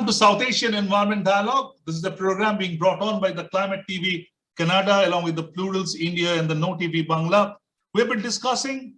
Welcome to South Asian Environment Dialogue. This is a program being brought on by the Climate TV Canada, along with the Plurals India and the No TV Bangla. We've been discussing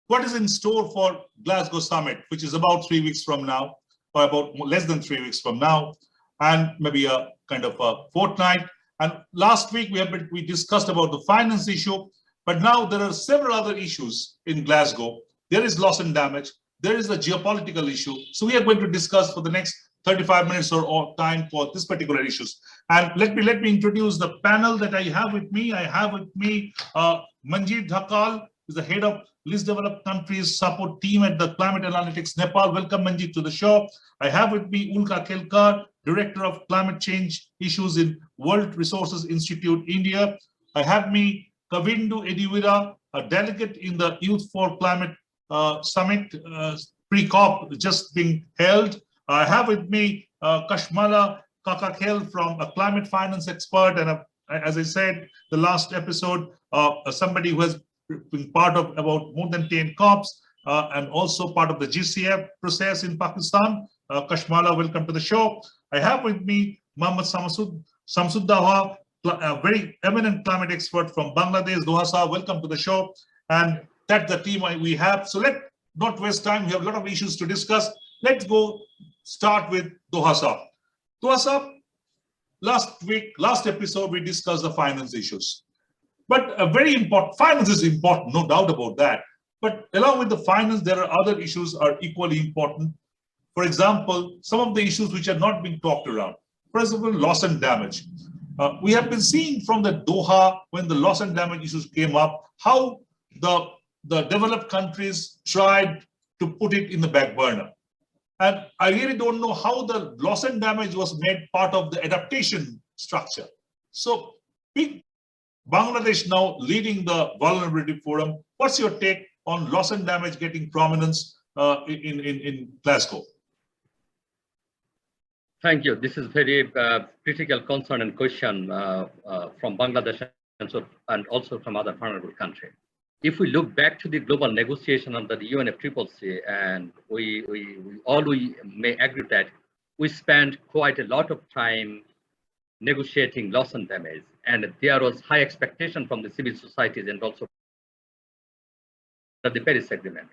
what is in store for Glasgow Summit, which is about 3 weeks from now, or about less than 3 weeks from now, and maybe a kind of a fortnight. And last week we discussed about the finance issue, but now there are several other issues in Glasgow. There is loss and damage. There is the geopolitical issue. So we are going to discuss for the next 35 minutes or time for this particular issues. And let me introduce the panel that I have with me. I have with me Manjit Dhakal, who is the head of least developed countries support team at the Climate Analytics Nepal. Welcome, Manjit, to the show. I have with me Ulka Kelkar, director of climate change issues in World Resources Institute, India. I have me Kavindu Ediweera, a delegate in the Youth for Climate Summit pre-COP just being held. I have with me Kashmala Kakakhel, from a climate finance expert, and as I said, the last episode, somebody who has been part of about more than 10 COPs and also part of the GCF process in Pakistan. Kashmala, welcome to the show. I have with me Mohammed Shamsuddoha, a very eminent climate expert from Bangladesh. Doha, welcome to the show. And that's the team we have. So let's not waste time. We have a lot of issues to discuss. Let's go start with Doha. Doha, last episode, we discussed the finance issues. But a very important, finance is important, no doubt about that. But along with the finance, there are other issues are equally important. For example, some of the issues which are not being talked around. For example, loss and damage. We have been seeing from the Doha, when the loss and damage issues came up, how the developed countries tried to put it in the back burner. And I really don't know how the loss and damage was made part of the adaptation structure. So, big Bangladesh now leading the Vulnerability Forum. What's your take on loss and damage getting prominence in Glasgow? Thank you. This is very critical concern and question from Bangladesh and also from other vulnerable countries. If we look back to the global negotiation under the UNFCCC, and we may agree that we spent quite a lot of time negotiating loss and damage, and there was high expectation from the civil societies and also the Paris Agreement.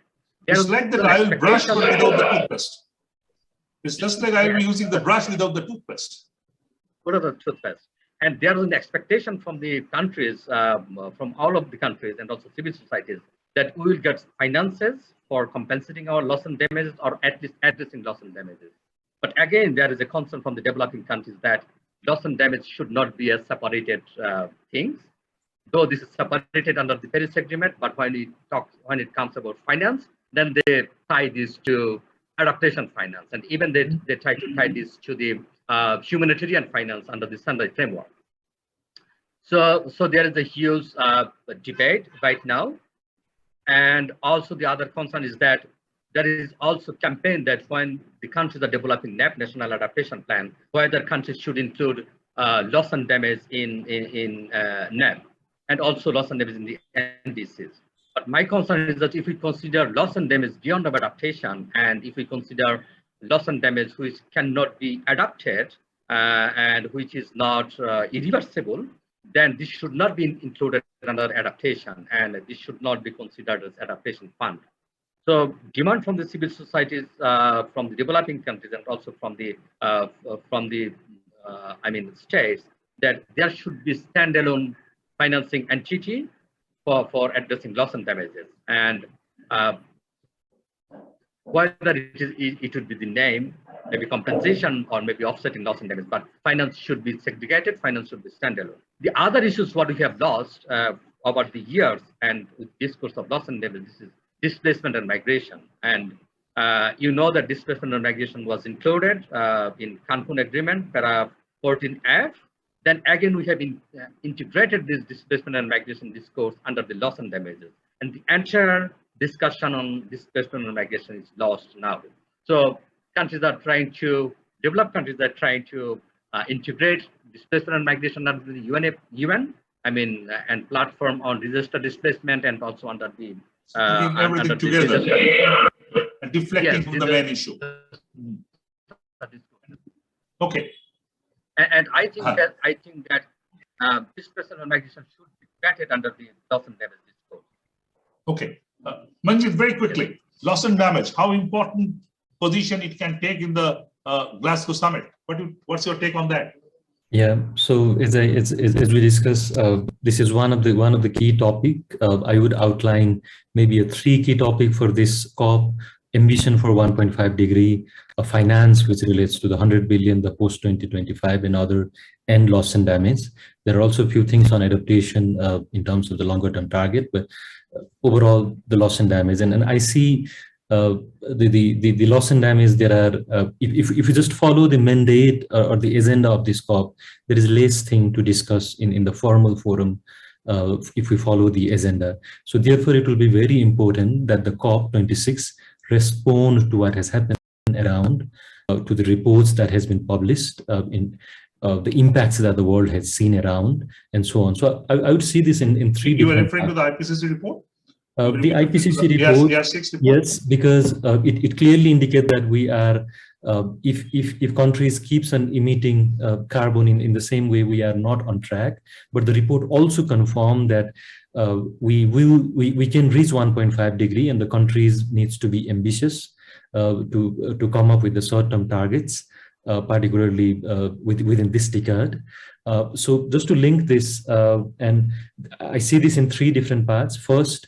It's like that I will brush but without the toothpaste. It's just like I will be using the brush without the toothpaste. Without the toothpaste. And there was an expectation from the countries, from all of the countries and also civil societies, that we will get finances for compensating our loss and damages, or at least addressing loss and damages. But again, there is a concern from the developing countries that loss and damage should not be a separated things. Though this is separated under the Paris Agreement, but when it comes about finance, then they tie this to adaptation finance, and even they try to tie this to the humanitarian finance under the Sendai framework. So there is a huge debate right now, and also the other concern is that there is also campaign that when the countries are developing NAP, National Adaptation Plan, whether countries should include loss and damage in NAP, and also loss and damage in the NDCs. But my concern is that if we consider loss and damage beyond of adaptation, and if we consider loss and damage which cannot be adapted and which is not irreversible, then this should not be included under adaptation, and this should not be considered as adaptation fund. So demand from the civil societies, from the developing countries, and also from the states, that there should be standalone financing entity for addressing loss and damages, and whether it would be the name, maybe compensation or maybe offsetting loss and damage, but finance should be segregated, finance should be standalone. The other issues what we have lost over the years, and with discourse of loss and damage, this is displacement and migration. And you know that displacement and migration was included in Cancun Agreement, para 14F. Then again, we have integrated this displacement and migration discourse under the loss and damages. And the entire discussion on displacement and migration is lost now. So developed countries are trying to integrate displacement and migration under the UN, and platform on disaster displacement, and also under the everything together and deflecting from the main issue. Okay. And I think that this question on migration should be vetted under the loss and damage code. Okay. Manjit, very quickly, loss and damage, how important position it can take in the Glasgow summit? What's your take on that? Yeah, so as we discussed, this is one of the key topic. I would outline maybe a 3 key topic for this COP: ambition for 1.5 degree, a finance which relates to the 100 billion, the post 2025 and other, and loss and damage. There are also a few things on adaptation in terms of the longer term target, but overall the loss and damage. And I see the loss and damage. There are if you just follow the mandate or the agenda of this COP, there is less thing to discuss in the formal forum if we follow the agenda. So therefore it will be very important that the COP26 respond to what has happened around, to the reports that has been published, in the impacts that the world has seen around, and so on. So I would see this in 3 You were different referring to the IPCC report? The IPCC report, yes, because it clearly indicates that we are, if countries keeps on emitting carbon in the same way, we are not on track. But the report also confirmed that we can reach 1.5 degree, and the countries needs to be ambitious to come up with the short-term targets, particularly within this decade. So just to link this, and I see this in 3 different parts. First,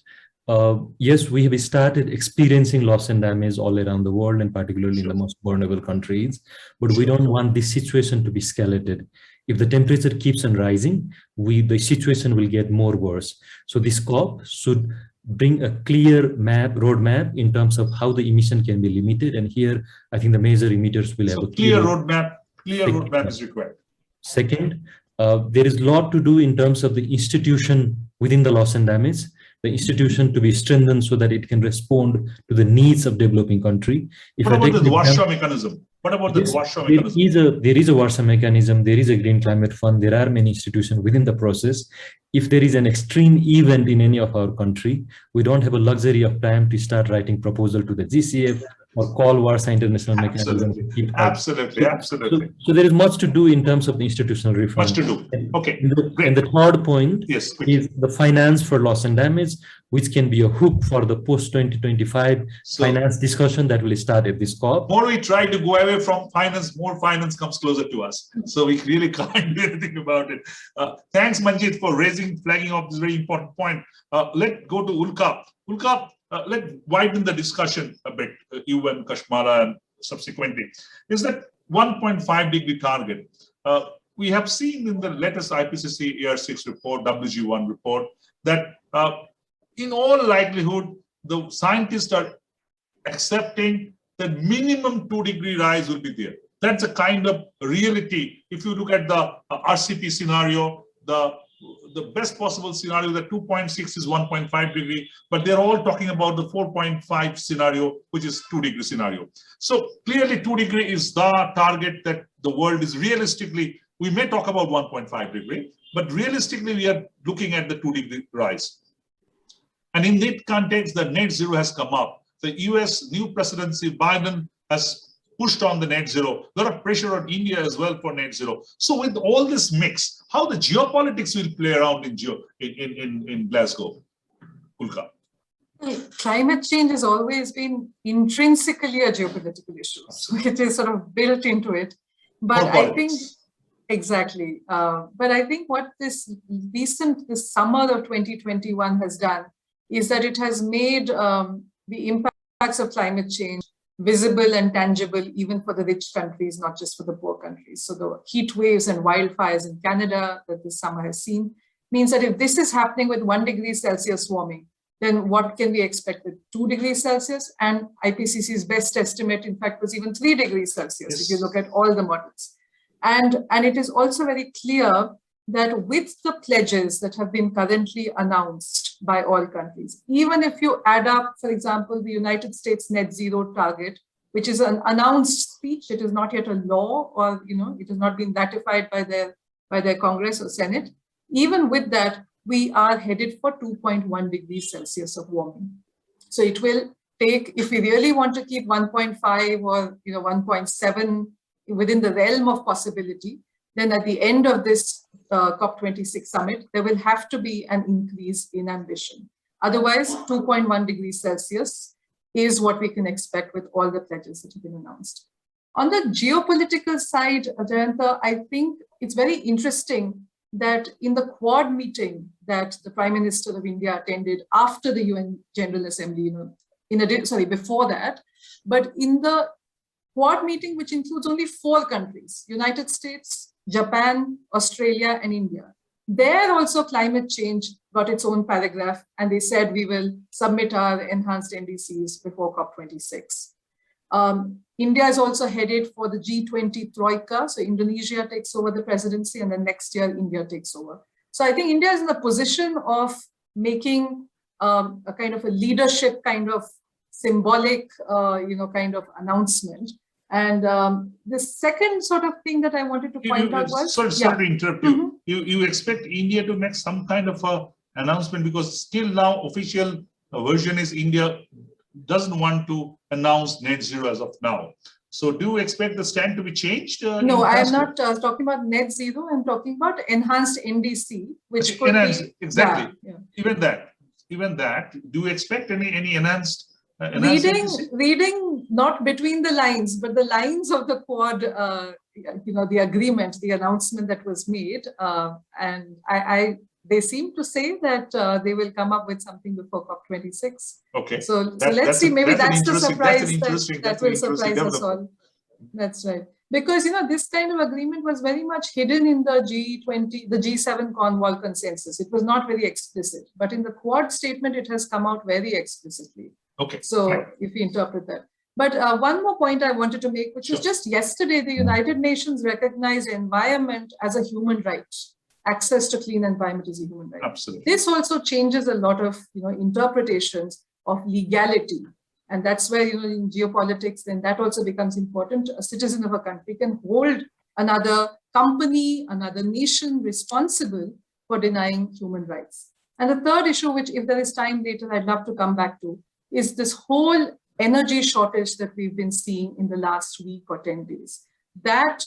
yes, we have started experiencing loss and damage all around the world, and particularly in the most vulnerable countries, but we don't want this situation to be escalated. If the temperature keeps on rising, the situation will get more worse. So this COP should bring a clear roadmap in terms of how the emission can be limited. And here, I think the major emitters will have a clear roadmap. Clear roadmap is required. Second, there is a lot to do in terms of the institution within the loss and damage. The institution to be strengthened so that it can respond to the needs of developing country. What about the Warsaw mechanism? What about the Warsaw mechanism? There is a Warsaw mechanism. There is a Green Climate Fund. There are many institutions within the process. If there is an extreme event in any of our country, we don't have a luxury of time to start writing proposal to the GCF or call Warsaw International Mechanism. Absolutely. So there is much to do in terms of the institutional reform. Much to do. Okay. And the third point is the finance for loss and damage, which can be a hook for the post-2025 finance discussion that will start at this COP. More we try to go away from finance, more finance comes closer to us. So we really can't do anything about it. Thanks, Manjit, for flagging up this very important point. Let's go to Ulka. Ulka, let's widen the discussion a bit, you and Kashmala and subsequently. Is that 1.5 degree target? We have seen in the latest IPCC ER6 report, WG1 report, that in all likelihood, the scientists are accepting that minimum 2 degree rise will be there. That's a kind of reality. If you look at the RCP scenario, the best possible scenario, the 2.6 is 1.5 degree, but they're all talking about the 4.5 scenario, which is 2 degree scenario. So clearly 2 degree is the target that the world is realistically, we may talk about 1.5 degree, but realistically we are looking at the 2 degree rise. And in that context, the net zero has come up. The US new presidency, Biden, has pushed on the net zero. A lot of pressure on India as well for net zero. So with all this mix, how the geopolitics will play around in Glasgow? Ulka. Climate change has always been intrinsically a geopolitical issue. So it is sort of built into it. But I think, exactly. But I think what this summer of 2021 has done is that it has made the impacts of climate change visible and tangible even for the rich countries, not just for the poor countries. So the heat waves and wildfires in Canada that this summer has seen means that if this is happening with 1 degree Celsius warming, then what can we expect with 2 degrees Celsius? And IPCC's best estimate, in fact, was even 3 degrees Celsius, if you look at all the models. And it is also very clear that with the pledges that have been currently announced by all countries, even if you add up, for example, the United States net zero target, which is an announced speech, it is not yet a law, or it has not been ratified by their Congress or Senate. Even with that, we are headed for 2.1 degrees Celsius of warming. So it will take, if we really want to keep 1.5 or 1.7 within the realm of possibility, then at the end of this COP26 summit, there will have to be an increase in ambition. Otherwise, 2.1 degrees Celsius is what we can expect with all the pledges that have been announced. On the geopolitical side, Jayanta, I think it's very interesting that in the Quad meeting that the Prime Minister of India attended after the UN General Assembly, before that, but in the Quad meeting, which includes only 4 countries, United States, Japan, Australia, and India, there also climate change got its own paragraph, and they said we will submit our enhanced NDCs before COP26. India is also headed for the G20 Troika. So Indonesia takes over the presidency, and then next year India takes over. So I think India is in the position of making a kind of a leadership kind of symbolic, kind of announcement. And the second sort of thing that I wanted to point out was— Sorry to interrupt you. You expect India to make some kind of a announcement, because still now official version is India doesn't want to announce net zero as of now. So do you expect the stand to be changed? No, I am not talking about net zero. I'm talking about enhanced NDC, which could be— Exactly. Even that. Do you expect any enhanced? Reading not between the lines, but the lines of the Quad, the agreement, the announcement that was made, and they seem to say that they will come up with something before COP26. Okay. So let's see. Maybe that's the surprise that will surprise us all. That's right. Because this kind of agreement was very much hidden in the G20, the G7 Cornwall consensus. It was not very explicit, but in the Quad statement, it has come out very explicitly. Okay. So if we interpret that. But one more point I wanted to make, which was just yesterday, the United Nations recognized environment as a human right. Access to clean environment is a human right. Absolutely. This also changes a lot of interpretations of legality. And that's where, in geopolitics, then that also becomes important. A citizen of a country can hold another company, another nation responsible for denying human rights. And the third issue, which if there is time later, I'd love to come back to, is this whole energy shortage that we've been seeing in the last week or 10 days. That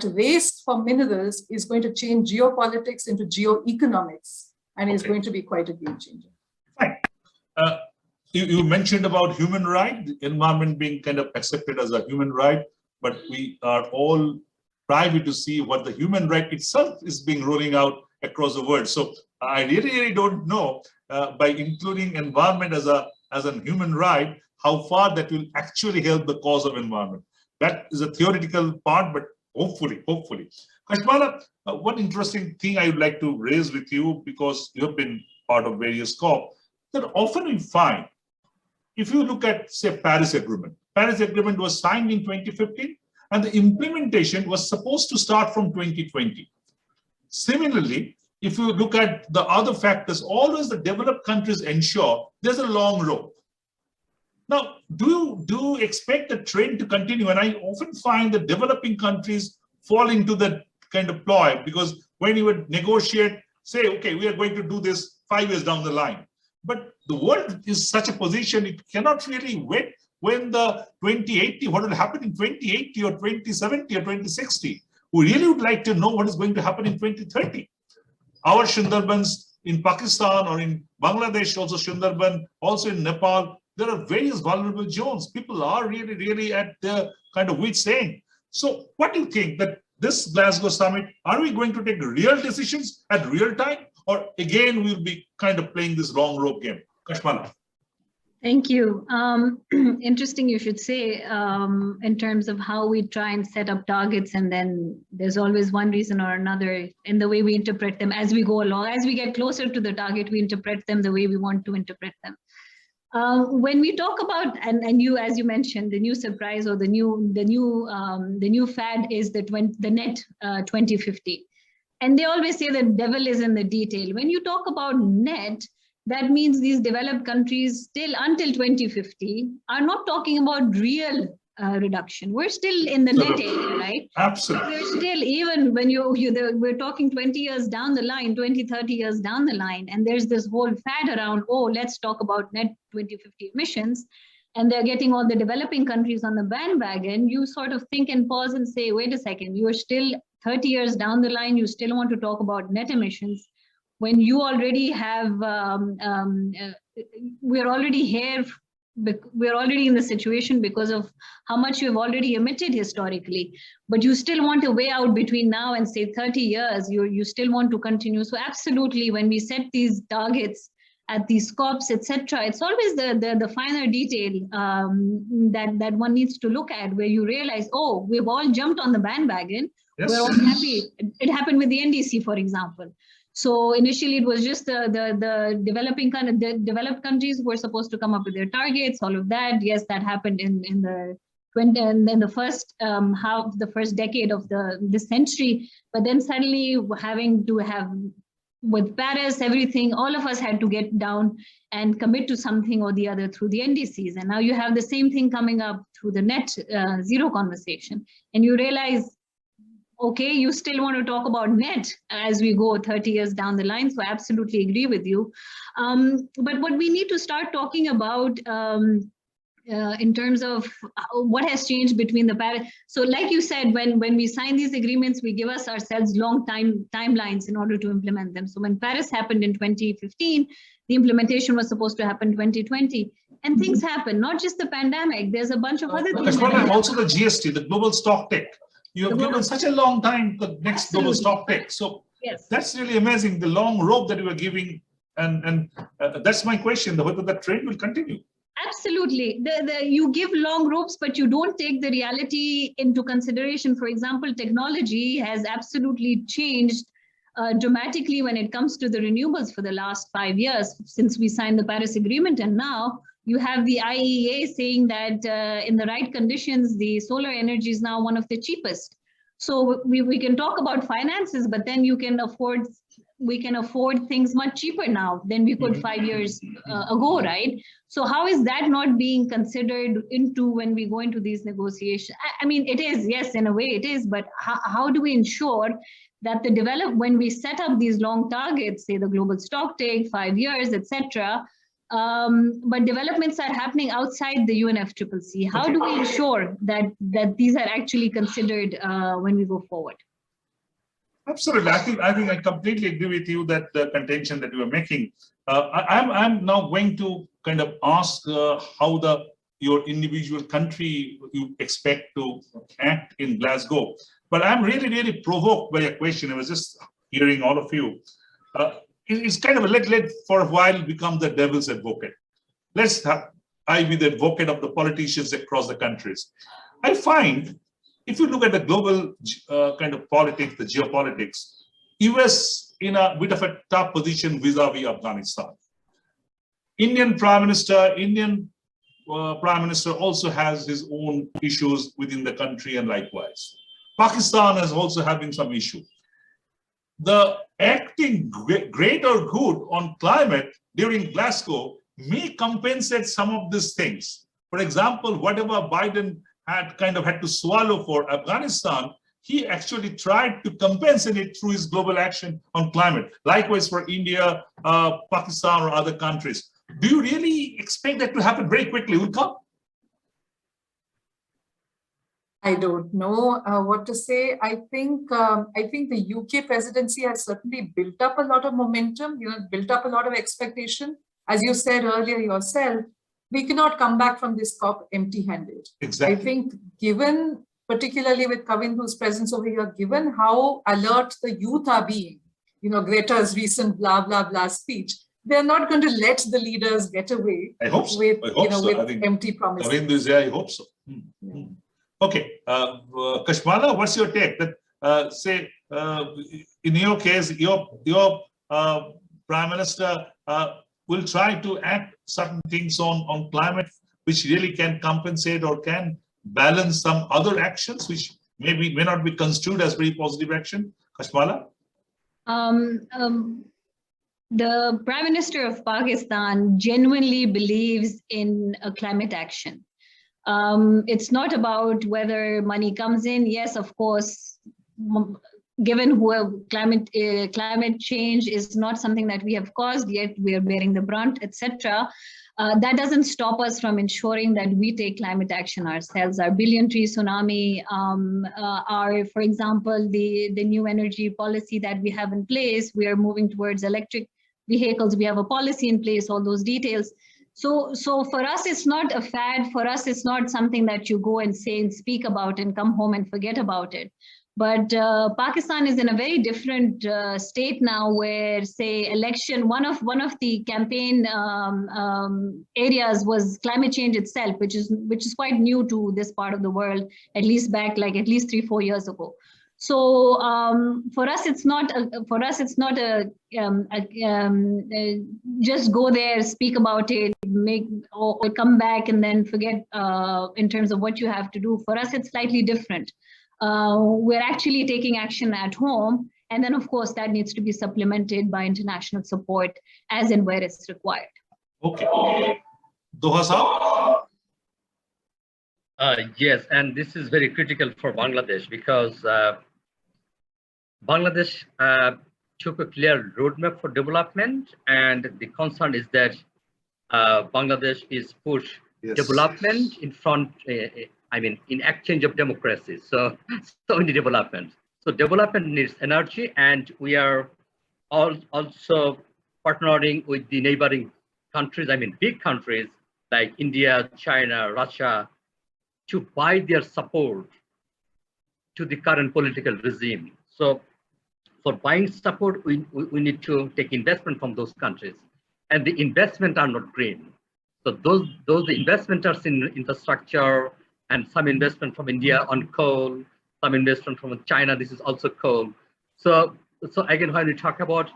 race for minerals is going to change geopolitics into geoeconomics, and is going to be quite a game changer. Fine. You mentioned about human right, the environment being kind of accepted as a human right, but we are all private to see what the human right itself is being rolling out across the world. So I really don't know, by including environment as a human right, how far that will actually help the cause of environment. That is a theoretical part, but hopefully. Kashmala, one interesting thing I would like to raise with you, because you have been part of various COP, that often we find, if you look at, say, Paris Agreement was signed in 2015, and the implementation was supposed to start from 2020. Similarly, if you look at the other factors, always the developed countries ensure there's a long rope. Now, do you expect the trend to continue? And I often find that developing countries fall into that kind of ploy, because when you would negotiate, say, okay, we are going to do this 5 years down the line. But the world is such a position, it cannot really wait when the 2080, what will happen in 2080 or 2070 or 2060. We really would like to know what is going to happen in 2030. Our Sundarbans in Pakistan or in Bangladesh, also Sundarban, also in Nepal, there are various vulnerable zones. People are really at the kind of wit's end. So what do you think that this Glasgow summit, are we going to take real decisions at real time? Or again, we'll be kind of playing this long rope game? Kashmala. Thank you. Interesting you should say, in terms of how we try and set up targets, and then there's always one reason or another in the way we interpret them as we go along. As we get closer to the target, we interpret them the way we want to interpret them. When we talk about, and you, as you mentioned, the new surprise or the new fad is the net 2050. And they always say the devil is in the detail. When you talk about net, that means these developed countries still until 2050 are not talking about real reduction. We're still in the net area, right? Absolutely. We're still, even when we're talking 20 years down the line, 20, 30 years down the line, and there's this whole fad around, oh, let's talk about net 2050 emissions. and they're getting all the developing countries on the bandwagon, you sort of think and pause and say, wait a second, you're still 30 years down the line, you still want to talk about net emissions when you already have, we're already here, we're already in the situation because of how much you've already emitted historically, but you still want to weigh out between now and say 30 years, you still want to continue. So absolutely, when we set these targets at these COPs, etc., it's always the finer detail that one needs to look at, where you realize, oh, we've all jumped on the bandwagon. Yes. We're all happy. It happened with the NDC, for example. So initially, it was just the developed countries were supposed to come up with their targets, all of that. Yes, that happened in the first half, the first decade of this century. But then suddenly, having to have with Paris, everything, all of us had to get down and commit to something or the other through the NDCs. And now you have the same thing coming up through the net zero conversation. And you realize, okay, you still want to talk about net as we go 30 years down the line. So I absolutely agree with you. But what we need to start talking about in terms of what has changed between the Paris. So like you said, when we sign these agreements, we give ourselves long timelines in order to implement them. So when Paris happened in 2015, the implementation was supposed to happen 2020. And things happen, not just the pandemic. There's a bunch of other things. Also the GST, the global stock take. You have given such a long time the next global stock take. So yes, that's really amazing, the long rope that you are giving. And that's my question, whether the trend will continue. Absolutely. You give long ropes, but you don't take the reality into consideration. For example, technology has absolutely changed dramatically when it comes to the renewables for the last 5 years since we signed the Paris Agreement. And now you have the IEA saying that in the right conditions, the solar energy is now one of the cheapest. So we can talk about finances, but then we can afford things much cheaper now than we could 5 years ago, right? So how is that not being considered into when we go into these negotiations? I mean, it is, yes, in a way it is, but how do we ensure that when we set up these long targets, say the global stock take, 5 years, etc., but developments are happening outside the UNFCCC. How do we ensure that these are actually considered when we go forward? Absolutely. I think I completely agree with you that the contention that you are making. I'm now going to kind of ask how your individual country you expect to act in Glasgow. But I'm really, really provoked by a question. I was just hearing all of you. It's kind of let for a while become the devil's advocate. I be the advocate of the politicians across the countries. I find, if you look at the global kind of politics, the geopolitics, US in a bit of a tough position vis-a-vis Afghanistan. Indian Prime Minister also has his own issues within the country, and likewise. Pakistan is also having some issue. The acting great or good on climate during Glasgow may compensate some of these things. For example, whatever Biden had to swallow for Afghanistan, he actually tried to compensate it through his global action on climate. Likewise for India, Pakistan, or other countries. Do you really expect that to happen very quickly, Ulka? I don't know what to say. I think the UK presidency has certainly built up a lot of momentum, built up a lot of expectation. As you said earlier yourself, we cannot come back from this COP empty-handed. Exactly. I think given, particularly with Kavindu's presence over here, given how alert the youth are being, Greta's recent blah, blah, blah speech, they're not going to let the leaders get away with empty promises. Kavindu is there, I hope so. Yeah. Okay, Kashmala, what's your take? That say in your case, your Prime Minister will try to act certain things on climate, which really can compensate or can balance some other actions, which may not be construed as very positive action. Kashmala? The Prime Minister of Pakistan genuinely believes in a climate action. It's not about whether money comes in. Yes, of course, given who climate change is not something that we have caused, yet we are bearing the brunt, etc. That doesn't stop us from ensuring that we take climate action ourselves. Our billion tree tsunami, for example, the new energy policy that we have in place, we are moving towards electric vehicles. We have a policy in place, all those details. So for us, it's not a fad. For us, it's not something that you go and say and speak about and come home and forget about it. But Pakistan is in a very different state now, where, say, election, one of the campaign areas was climate change itself, which is quite new to this part of the world, at least back like at least 3-4 years ago. So for us, it's not just go there, speak about it, or come back and then forget in terms of what you have to do. For us, it's slightly different. We're actually taking action at home, and then of course that needs to be supplemented by international support as and where it's required. Okay. Doha Saab? Yes, and this is very critical for Bangladesh, because Bangladesh took a clear roadmap for development, and the concern is that Bangladesh is push development in front, in exchange of democracy. So in the development. So development needs energy, and we are also partnering with the neighboring countries, big countries like India, China, Russia, to buy their support to the current political regime. So for buying support, we need to take investment from those countries, and the investment are not green. So those investments are in infrastructure, and some investment from India on coal, some investment from China. This is also coal. So again, when we talk about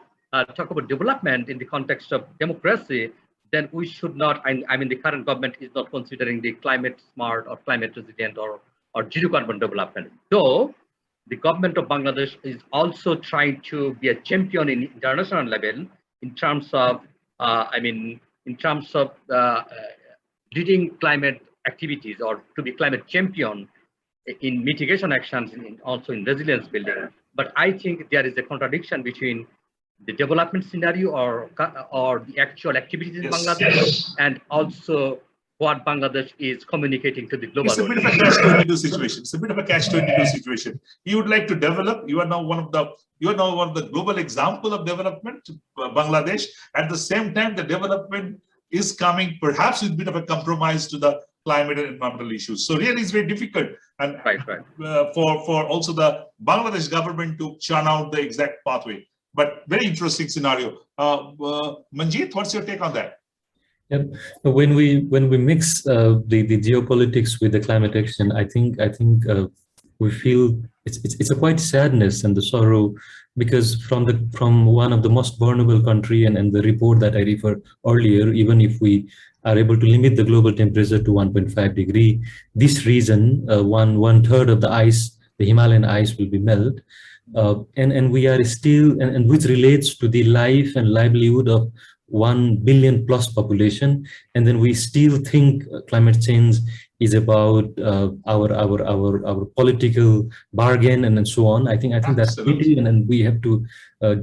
development in the context of democracy, then we should not. The current government is not considering the climate smart or climate resilient or zero carbon development. Though the government of Bangladesh is also trying to be a champion in international level in terms of leading climate activities, or to be climate champion in mitigation actions, also in resilience building. But I think there is a contradiction between the development scenario or the actual activities in Bangladesh, and also what Bangladesh is communicating to the global world. It's a bit of a catch-22 situation. It's a bit of a catch-22 situation. You would like to develop. You are now one of the global example of development, Bangladesh. At the same time, the development is coming perhaps with a bit of a compromise to the climate and environmental issues. So really, it's very difficult, and for also the Bangladesh government to churn out the exact pathway. But very interesting scenario. Manjit, what's your take on that? Yep. When we mix the geopolitics with the climate action, I think we feel it's a quite sadness and the sorrow, because from one of the most vulnerable country, and the report that I referred earlier, even if we are able to limit the global temperature to 1.5 degree, this region, one third of the ice, the Himalayan ice, will be melted. And we are still, and which relates to the life and livelihood of 1 billion plus population, and then we still think climate change is about our political bargain and so on. I think that's pity, and we have to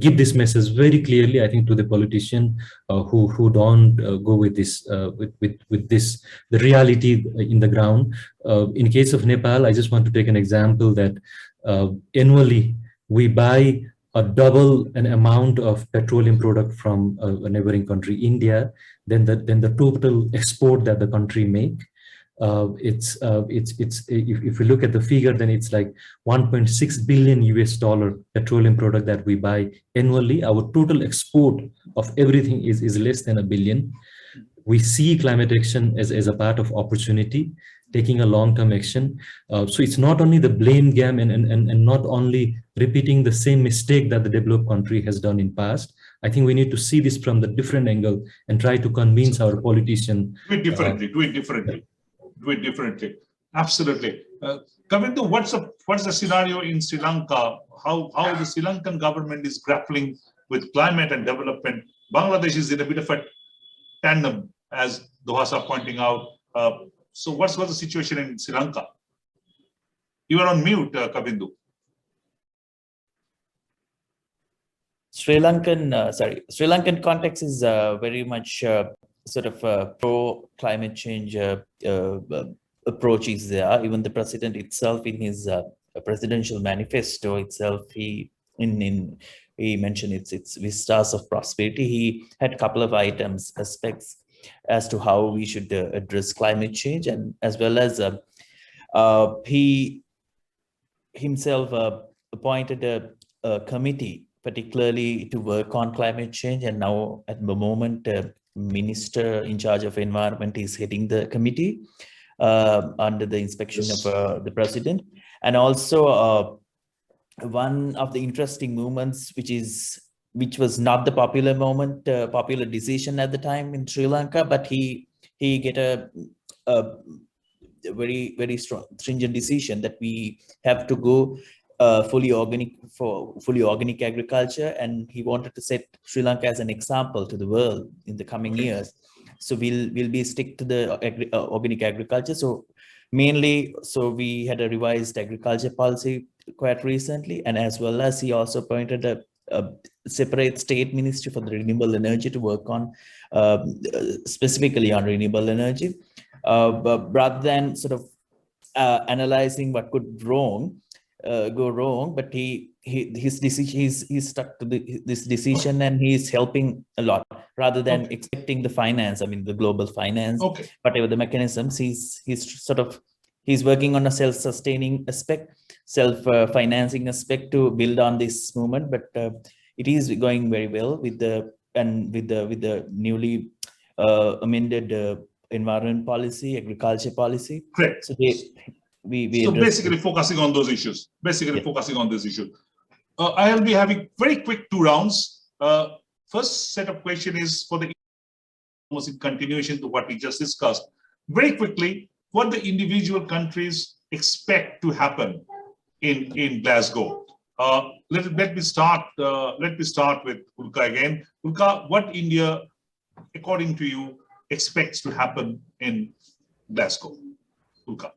give this message very clearly, I think, to the politician who don't go with this the reality in the ground. In case of Nepal, I just want to take an example that annually we buy a double an amount of petroleum product from a neighboring country, India, than the total export that the country make. If you look at the figure, then it's like $1.6 billion petroleum product that we buy annually. Our total export of everything is less than $1 billion. We see climate action as a part of opportunity, taking a long-term action. So it's not only the blame game and not only repeating the same mistake that the developed country has done in past. I think we need to see this from the different angle and try to convince our politicians. Do it differently. Absolutely. Kavindu, what's the scenario in Sri Lanka? How the Sri Lankan government is grappling with climate and development? Bangladesh is in a bit of a tandem, as Doha pointing out. So what's the situation in Sri Lanka? You are on mute, Kavindu. Sri Lankan context is very much sort of pro climate change approach is there. Even the president itself, in his presidential manifesto itself, he mentioned it's vistas of prosperity. He had a couple of aspects as to how we should address climate change, and as well as he himself appointed a committee particularly to work on climate change, and now at the moment minister in charge of environment is heading the committee under the inspection of the president. And also one of the interesting movements, which was not the popular decision at the time in Sri Lanka, but he get a very strong stringent decision that we have to go fully organic agriculture, and he wanted to set Sri Lanka as an example to the world in the coming years. So we'll be stick to the organic agriculture. So mainly, so we had a revised agriculture policy quite recently, and as well as he also appointed a separate state ministry for the renewable energy to work on specifically on renewable energy, but rather than sort of analyzing what could go wrong, but he's stuck to this decision, and he's helping a lot rather than expecting the finance. I mean, the global finance, whatever the mechanisms, he's working on a self-sustaining aspect, self-financing aspect to build on this movement. But it is going very well with the newly amended environment policy, agriculture policy. Correct. So so basically focusing on those issues. Focusing on this issue. I'll be having very quick 2 rounds. First set of question is for the almost in continuation to what we just discussed. Very quickly, what the individual countries expect to happen in Glasgow. Let me start with Ulka again. Ulka, what India, according to you, expects to happen in Glasgow? Ulka.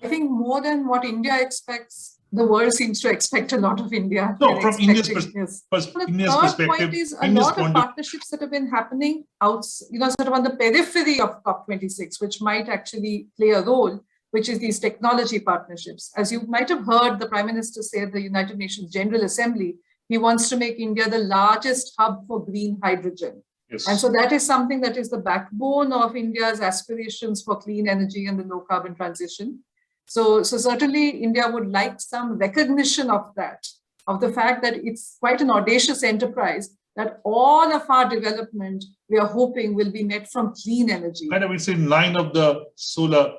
I think more than what India expects, the world seems to expect a lot of India. No, from India's perspective. The third point is a lot of partnerships that have been happening out, sort of on the periphery of COP26, which might actually play a role, which is these technology partnerships. As you might have heard the Prime Minister say at the United Nations General Assembly, he wants to make India the largest hub for green hydrogen. Yes. And so that is something that is the backbone of India's aspirations for clean energy and the low carbon transition. So certainly India would like some recognition of that, of the fact that it's quite an audacious enterprise, that all of our development, we are hoping, will be met from clean energy. Kind of, it's in line of the solar,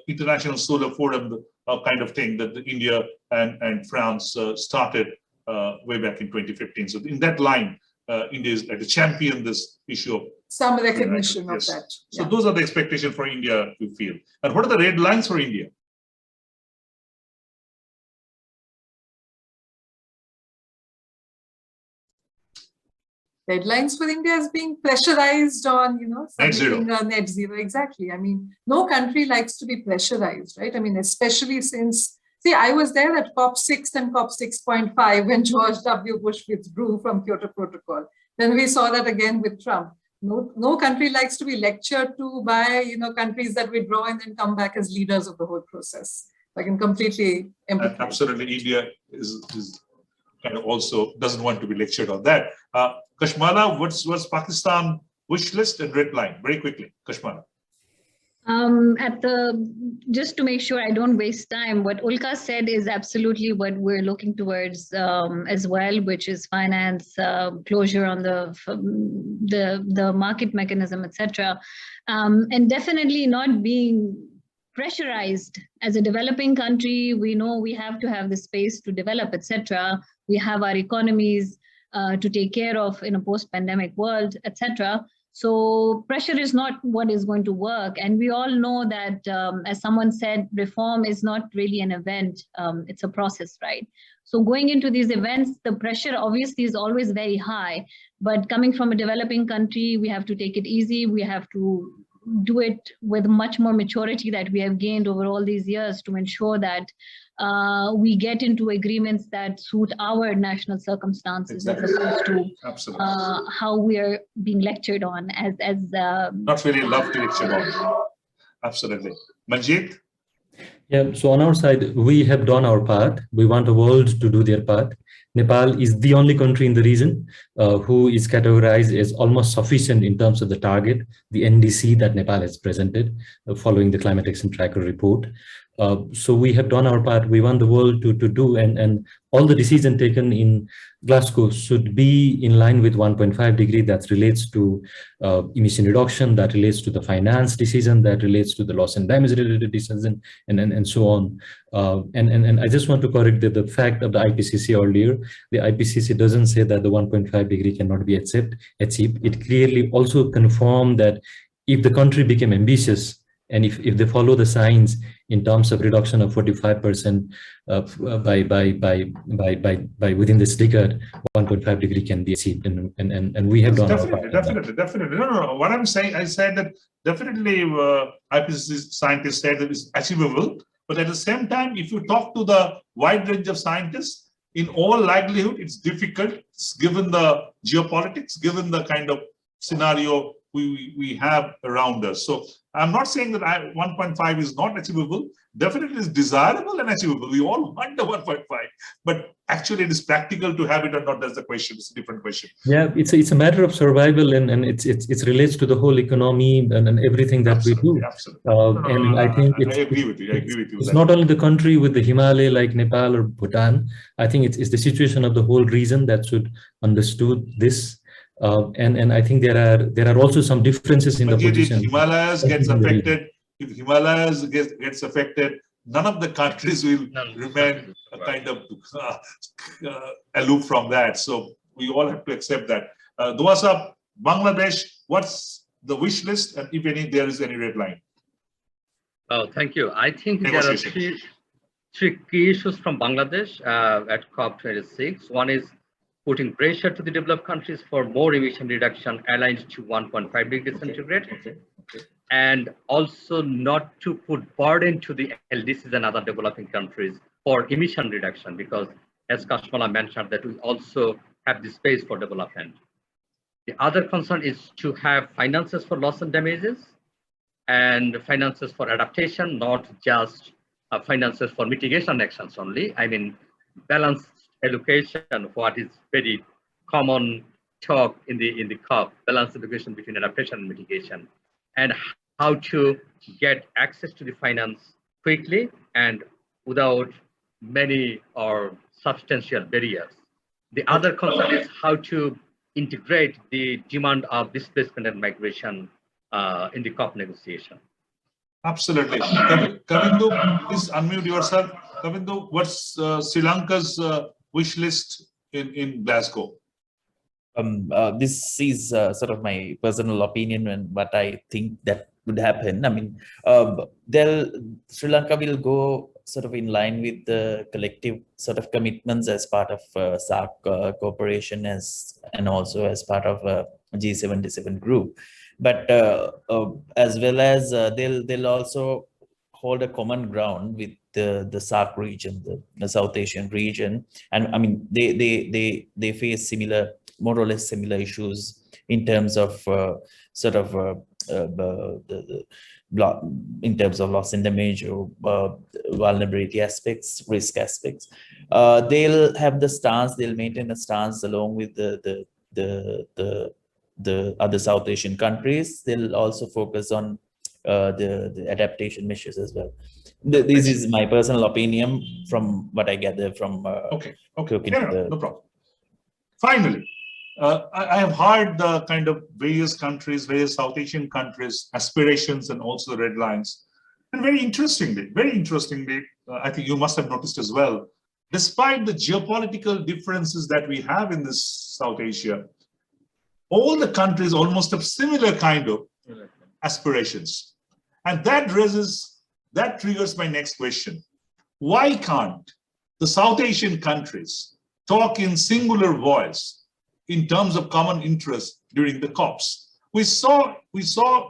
International Solar Forum kind of thing that India and France started way back in 2015. So in that line, India is like to champion this issue of some recognition of that. So those are the expectations for India, you feel. And what are the red lines for India? Deadlines for India is being pressurized on, net zero. Net zero, exactly. I mean, no country likes to be pressurized, right? I mean, especially since, I was there at COP6 and COP6.5 when George W. Bush withdrew from Kyoto Protocol. Then we saw that again with Trump. No country likes to be lectured to by, countries that withdraw and then come back as leaders of the whole process. I can completely empathize. Absolutely, India is kind of also doesn't want to be lectured on that. Kashmala, what's Pakistan wish list and red line? Very quickly, Kashmala. Just to make sure I don't waste time, what Ulka said is absolutely what we're looking towards as well, which is finance, closure on the market mechanism, etc. And definitely not being pressurized. As a developing country, we know we have to have the space to develop, etc. We have our economies to take care of in a post-pandemic world, etc. So pressure is not what is going to work. And we all know that, as someone said, reform is not really an event, it's a process, right? So going into these events, the pressure obviously is always very high, but coming from a developing country, we have to take it easy. We have to do it with much more maturity that we have gained over all these years to ensure that we get into agreements that suit our national circumstances as opposed to how we are being lectured on as not really love to lecture on. Absolutely. Manjit? Yeah, so on our side, we have done our part. We want the world to do their part. Nepal is the only country in the region who is categorized as almost sufficient in terms of the target, the NDC that Nepal has presented following the Climate Action Tracker report. So we have done our part. We want the world to do, and all the decisions taken in Glasgow should be in line with 1.5 degree. That relates to emission reduction, that relates to the finance decision, that relates to the loss and damage related decision, and so on. And I just want to correct the fact of the IPCC earlier. The IPCC doesn't say that the 1.5 degree cannot be achieved. It clearly also confirmed that if the country became ambitious and if they follow the science in terms of reduction of 45% by within this decade, 1.5 degree can be achieved, and we have done definitely. No. What I'm saying, I said that definitely IPCC scientists said that it's achievable, but at the same time, if you talk to the wide range of scientists, in all likelihood, it's difficult given the geopolitics, given the kind of scenario we have around us. So I'm not saying that 1.5 is not achievable. Definitely is desirable and achievable. We all want the 1.5, but actually it is practical to have it or not. That's the question. It's a different question. Yeah, it's a matter of survival, and it relates to the whole economy and everything that we do. Absolutely. And I think I agree with you. It's not only the country with the Himalaya like Nepal or Bhutan. I think it's the situation of the whole region that should understood this. And I think there are also some differences in the position. If Himalayas gets affected, gets affected, none of the countries will remain a kind of aloof from that. So we all have to accept that. Dua Sahab, Bangladesh, what's the wish list, and if any, there is any red line? Oh, thank you. I think there are three key issues from Bangladesh at COP26. One is putting pressure to the developed countries for more emission reduction aligned to 1.5 degrees centigrade, and also not to put burden to the LDCs and other developing countries for emission reduction, because as Kashmala mentioned, that we also have the space for development. The other concern is to have finances for loss and damages and finances for adaptation, not just finances for mitigation actions only. I mean, balanced allocation, what is very common talk in the COP, balanced allocation between adaptation and mitigation, and how to get access to the finance quickly and without many or substantial barriers. The other concern is how to integrate the demand of displacement and migration in the COP negotiation. Absolutely. Kavindu, please unmute yourself. Kavindu, what's Sri Lanka's wish list in Glasgow? This is sort of my personal opinion and what I think that would happen. I mean, Sri Lanka will go sort of in line with the collective sort of commitments as part of SAARC cooperation and also as part of G77 group. But as well as they'll also hold a common ground with the SAARC region, the South Asian region, and I mean they face more or less similar issues in terms of in terms of loss and damage or vulnerability aspects, risk aspects. They'll have the stance. They'll maintain a stance along with the other South Asian countries. They'll also focus on the adaptation measures as well. This is my personal opinion from what I gather from okay. No problem. Finally, I have heard the kind of various South Asian countries, aspirations and also the red lines. And very interestingly, I think you must have noticed as well, despite the geopolitical differences that we have in this South Asia, all the countries almost have similar kind of aspirations. And that triggers my next question. Why can't the South Asian countries talk in singular voice in terms of common interest during the COPs? We saw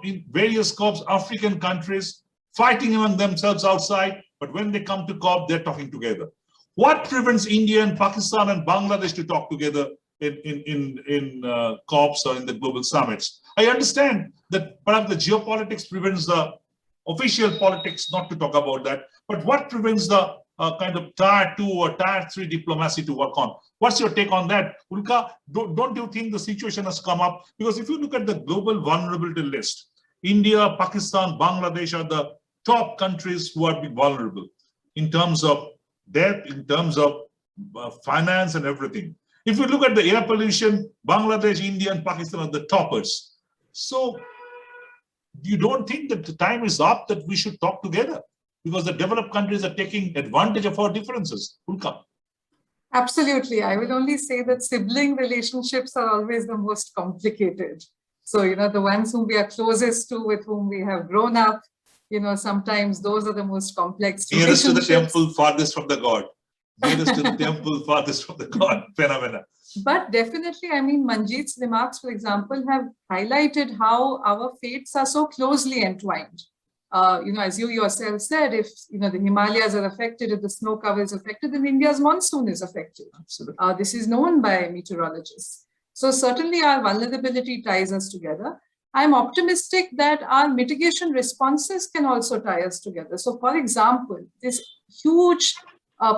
in various COPs, African countries fighting among themselves outside, but when they come to COP, they're talking together. What prevents India and Pakistan and Bangladesh to talk together in COPs or in the global summits? I understand that perhaps the geopolitics prevents the official politics not to talk about that, but what prevents the kind of tier 2 or tier 3 diplomacy to work on? What's your take on that? Ulka, don't you think the situation has come up? Because if you look at the global vulnerability list, India, Pakistan, Bangladesh are the top countries who are vulnerable in terms of debt, in terms of finance and everything. If you look at the air pollution, Bangladesh, India, and Pakistan are the toppers. So you don't think that the time is up that we should talk together? Because the developed countries are taking advantage of our differences. Ulka. Absolutely. I will only say that sibling relationships are always the most complicated. So, the ones whom we are closest to, with whom we have grown up, sometimes those are the most complex relationships. Nearest to the temple, farthest from the god. Nearest to the temple, farthest from the god. Phenomena. But definitely, Manjit's remarks, for example, have highlighted how our fates are so closely entwined. As you yourself said, if the Himalayas are affected, if the snow cover is affected, then India's monsoon is affected. Absolutely. This is known by meteorologists. So certainly our vulnerability ties us together. I'm optimistic that our mitigation responses can also tie us together. So for example, this huge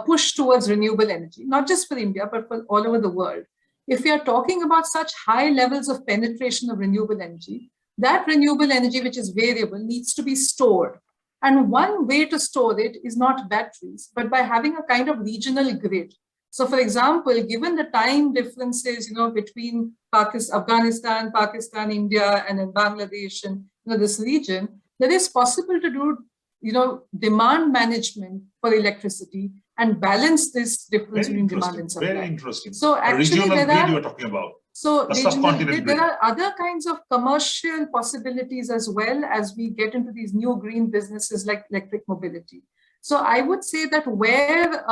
push towards renewable energy, not just for India, but for all over the world. If we are talking about such high levels of penetration of renewable energy, that renewable energy, which is variable, needs to be stored. And one way to store it is not batteries, but by having a kind of regional grid. So for example, given the time differences, between Afghanistan, Pakistan, India, and then Bangladesh and this region, that is possible to do, demand management for electricity and balance this difference between demand and supply. Very interesting. So actually, regional grid you are talking about. So there are other kinds of commercial possibilities as well as we get into these new green businesses like electric mobility. So I would say that where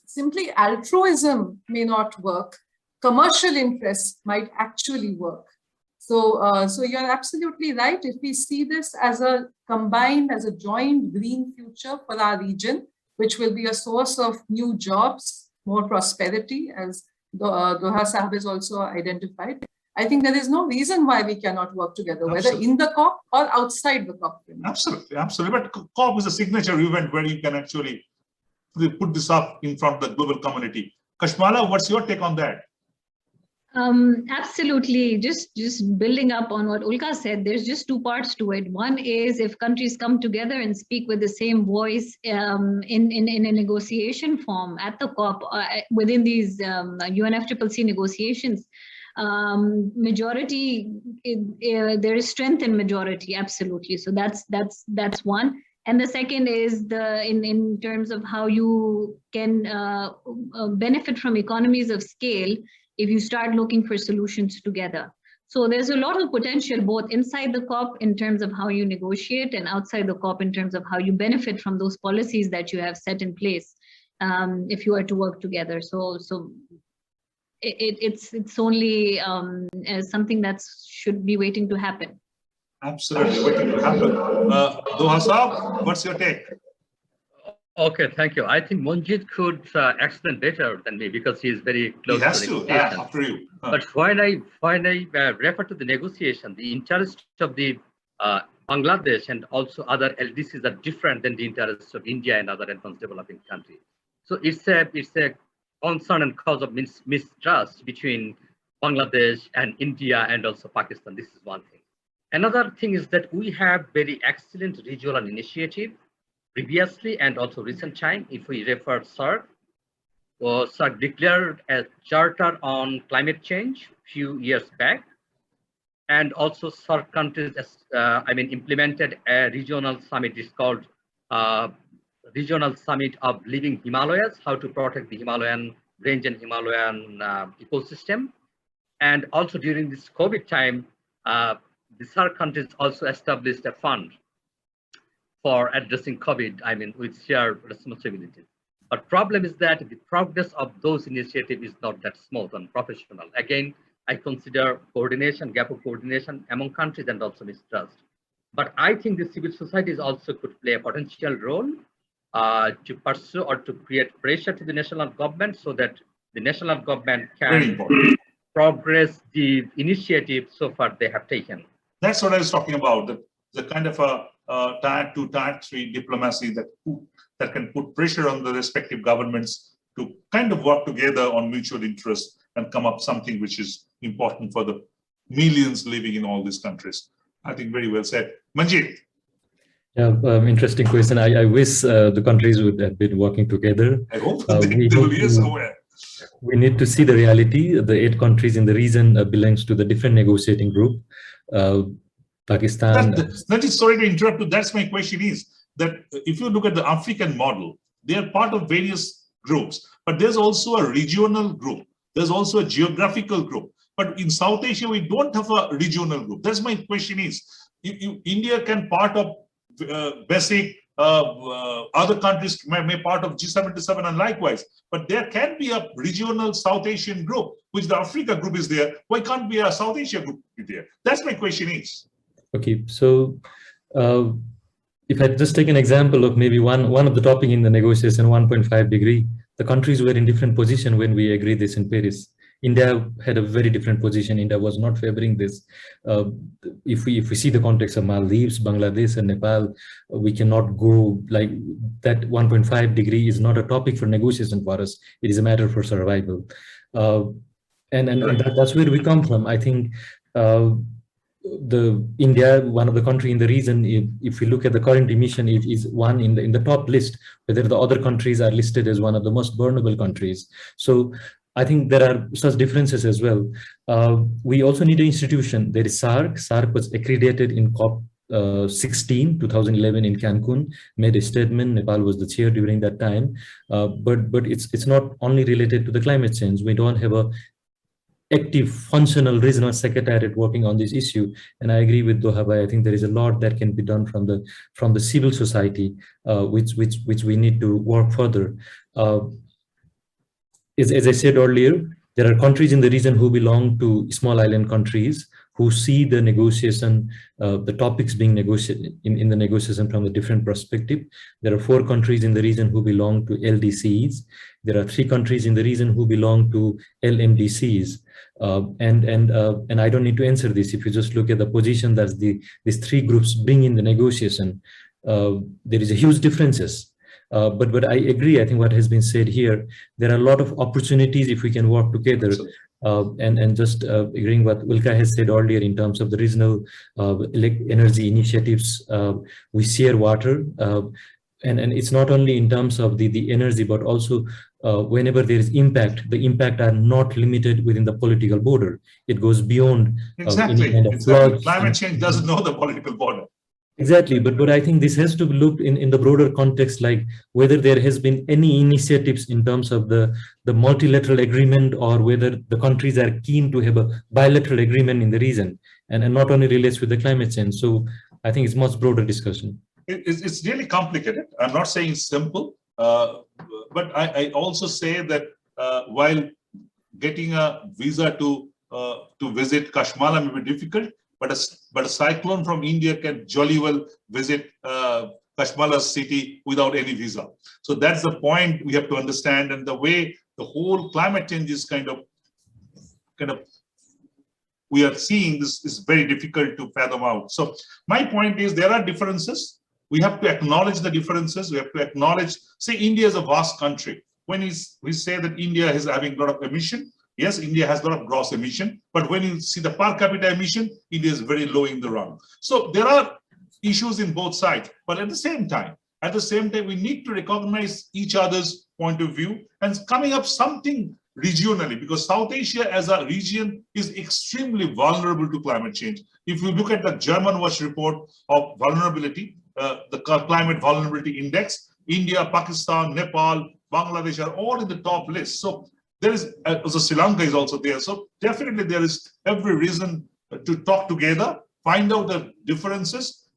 simply altruism may not work, commercial interests might actually work. So, so you're absolutely right. If we see this as a combined, as a joint green future for our region, which will be a source of new jobs, more prosperity, as Doha Sahab has also identified, I think there is no reason why we cannot work together, whether in the COP or outside the COP. Absolutely, absolutely. But COP is a signature event where you can actually put this up in front of the global community. Kashmala, what's your take on that? Absolutely. Just building up on what Ulka said, there's just two parts to it. One is if countries come together and speak with the same voice in a negotiation form at the COP, within these UNFCCC negotiations, majority, there is strength in majority, absolutely. So that's one. And the second is in terms of how you can benefit from economies of scale if you start looking for solutions together. So there's a lot of potential both inside the COP in terms of how you negotiate and outside the COP in terms of how you benefit from those policies that you have set in place if you are to work together. So it's only something that should be waiting to happen. Absolutely, waiting to happen. Doha Saab, what's your take? Okay, thank you. I think Manjit could explain better than me because he is very close to the negotiation. After you. But when I refer to the negotiation, the interest of the Bangladesh and also other LDCs are different than the interests of India and other advanced developing countries. So it's a concern and cause of mistrust between Bangladesh and India and also Pakistan. This is one thing. Another thing is that we have very excellent regional initiative previously and also recent time. If we refer SAARC, SAARC declared a charter on climate change few years back, and also SAARC countries implemented a regional summit. It's called Regional Summit of Living Himalayas, how to protect the Himalayan range and Himalayan ecosystem. And also during this COVID time, the SAARC countries also established a fund for addressing COVID, with shared responsibility. But problem is that the progress of those initiatives is not that smooth and professional. Again, I consider coordination, gap of coordination among countries and also mistrust. But I think the civil societies also could play a potential role to pursue or to create pressure to the national government so that the national government can progress the initiative so far they have taken. That's what I was talking about, the kind of a tier 2, tier 3 diplomacy that can put pressure on the respective governments to kind of work together on mutual interest and come up something which is important for the millions living in all these countries. I think very well said. Manjit. Yeah, interesting question. I wish the countries would have been working together. I hope they will be somewhere. We need to see the reality. The 8 countries in the region belongs to the different negotiating group. Pakistan. Sorry to interrupt you. That's my question is that if you look at the African model, they are part of various groups, but there's also a regional group. There's also a geographical group. But in South Asia, we don't have a regional group. That's my question is, India can part of basic, other countries may part of G77 and likewise, but there can be a regional South Asian group, which the Africa group is there. Why can't be a South Asia group there? That's my question is. Okay, so if I just take an example of maybe one of the topic in the negotiation, 1.5 degree, the countries were in different position when we agreed this in Paris. India had a very different position. India was not favoring this. If we see the context of Maldives, Bangladesh, and Nepal, we cannot go like that. 1.5 degree is not a topic for negotiation for us. It is a matter for survival, and that's where we come from. I think the India, one of the country in the region, if we look at the current emission, it is one in the top list, whether the other countries are listed as one of the most vulnerable countries. So I think there are such differences as well. We also need an institution. There is SAARC. SAARC was accredited in COP16, 2011 in Cancun, made a statement. Nepal was the chair during that time. But it's not only related to the climate change. We don't have a active functional regional secretariat working on this issue, and I agree with Doha. I think there is a lot that can be done from the civil society, which we need to work further. As I said earlier, there are countries in the region who belong to small island countries who see the negotiation, the topics being negotiated in the negotiation from a different perspective. There are 4 countries in the region who belong to LDCs. There are 3 countries in the region who belong to LMDCs. And I don't need to answer this. If you just look at the position that these 3 groups bring in the negotiation, there is a huge differences. But I agree. I think what has been said here, there are a lot of opportunities if we can work together. And just agreeing what Ulka has said earlier in terms of the regional energy initiatives, we share water, and it's not only in terms of the energy, but also whenever there is impact, the impact are not limited within the political border. It goes beyond any kind of floods. Climate change doesn't know the political border. Exactly, but I think this has to be looked in the broader context, like whether there has been any initiatives in terms of the multilateral agreement, or whether the countries are keen to have a bilateral agreement in the region, and not only relates with the climate change. So I think it's much broader discussion. It's really complicated. I'm not saying it's simple, but I also say that while getting a visa to visit Kashmala may be difficult, but a cyclone from India can jolly well visit Kashmala city without any visa. So that's the point we have to understand, and the way the whole climate change is kind of we are seeing this is very difficult to fathom out. So my point is there are differences. We have to acknowledge the differences. We have to acknowledge, say India is a vast country. When we say that India is having a lot of emission, yes, India has a lot of gross emission, but when you see the per capita emission, India is very low in the run. So there are issues in both sides, but at the same time, we need to recognize each other's point of view and coming up something regionally, because South Asia as a region is extremely vulnerable to climate change. If you look at the German Watch report of vulnerability, the climate vulnerability index, India, Pakistan, Nepal, Bangladesh are all in the top list. So there is, also Sri Lanka is also there. So definitely there is every reason to talk together, find out the differences,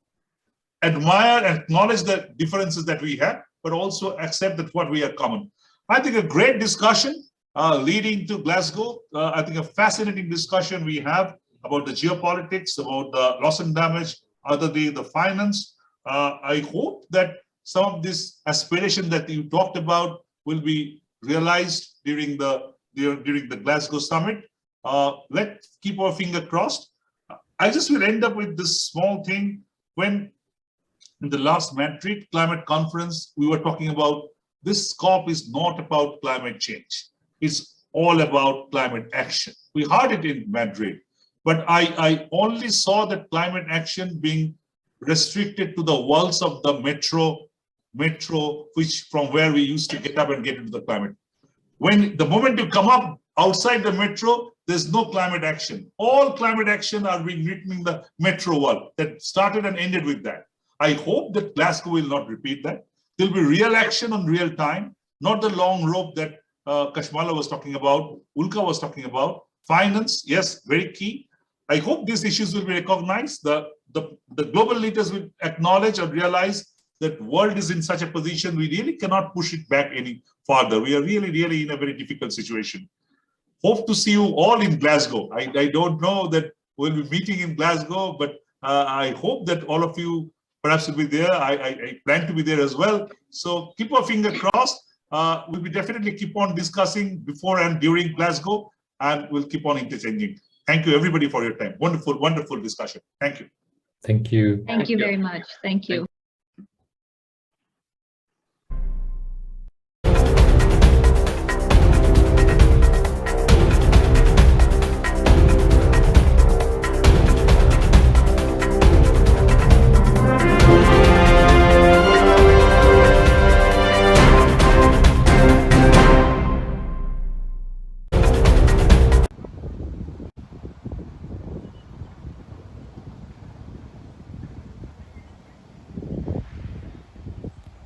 admire and acknowledge the differences that we have, but also accept that what we are common. I think a great discussion leading to Glasgow. I think a fascinating discussion we have about the geopolitics, about the loss and damage, the finance. I hope that some of this aspiration that you talked about will be realized during the Glasgow summit. Let's keep our finger crossed. I just will end up with this small thing. When in the last Madrid climate conference, we were talking about this COP is not about climate change. It's all about climate action. We heard it in Madrid, but I only saw that climate action being restricted to the walls of the metro, which from where we used to get up and get into the climate. When the moment you come up outside the metro, there's no climate action. All climate action are being written in the metro wall that started and ended with that. I hope that Glasgow will not repeat that. There'll be real action on real time, not the long rope that Kashmala was talking about, Ulka was talking about. Finance, yes, very key. I hope these issues will be recognized. The global leaders will acknowledge or realize that world is in such a position we really cannot push it back any farther. We are really in a very difficult situation. Hope to see you all in Glasgow. I don't know that we'll be meeting in Glasgow, but I hope that all of you perhaps will be there. I plan to be there as well. So keep our finger crossed. We'll be definitely keep on discussing before and during Glasgow, and we'll keep on interchanging. Thank you everybody for your time. Wonderful discussion. Thank you. Thank you. Thank you very much. Thank you.